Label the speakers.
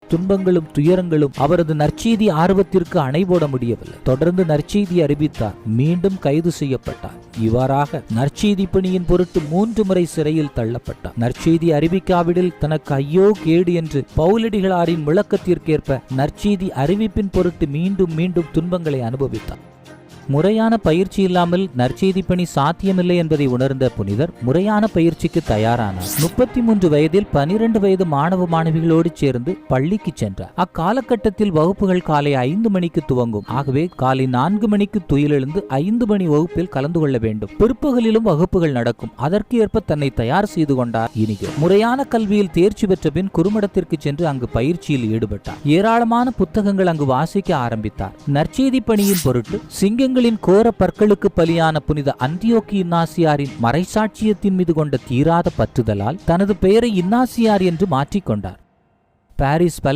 Speaker 1: துன்பங்களும் துயரங்களும் அவரது நற்செய்தி ஆர்வத்திற்கு அணை போட முடியவில்லை. தொடர்ந்து நற்செய்தி அறிவித்தார். மீண்டும் கைது செய்யப்பட்டார். இவ்வாறாக நற்செய்தி பணியின் பொருட்டு 3 முறை சிறையில் தள்ளப்பட்டார். நற்செய்தி அறிவிக்காவிடில் தனக்கு ஐயோ கேடு என்று பவுலடிகளாரின் விளக்கத்திற்கேற்ப நற்செய்தி அறிவிப்பின் பொருட்டு மீண்டும் மீண்டும் துன்பங்களை அனுபவித்தார். முறையான பயிற்சி இல்லாமல் நற்செய்தி பணி சாத்தியமில்லை என்பதை உணர்ந்த புனிதர் முறையான பயிற்சிக்கு தயாரானார். 33 வயதில் 12 வயது மாணவ மாணவிகளோடு சேர்ந்து பள்ளிக்கு சென்றார். அக்காலகட்டத்தில் வகுப்புகள் காலை 5 மணிக்கு துவங்கும். ஆகவே காலை 4 மணிக்கு துயிலெழுந்து 5 மணி வகுப்பில் கலந்து கொள்ள வேண்டும். பிற்பகலிலும் வகுப்புகள் நடக்கும். அதற்கு ஏற்ப தன்னை தயார் செய்து கொண்டார். இனிகர் முறையான கல்வியில் தேர்ச்சி பெற்ற பின் குறுமடத்திற்கு சென்று அங்கு பயிற்சியில் ஈடுபட்டார். ஏராளமான புத்தகங்கள் அங்கு வாசிக்க ஆரம்பித்தார். நற்செய்தி பணியின் பொருட்டு சிங்கங்கள் கோர பற்களுக்கு பலியான புனித அந்தியோக்கி இன்னாசியாரின் மறைசாட்சியத்தின் மீது கொண்ட தீராத பற்றுதலால் தனது பெயரை இன்னாசியார் என்று மாற்றிக்கொண்டார். பாரிஸ்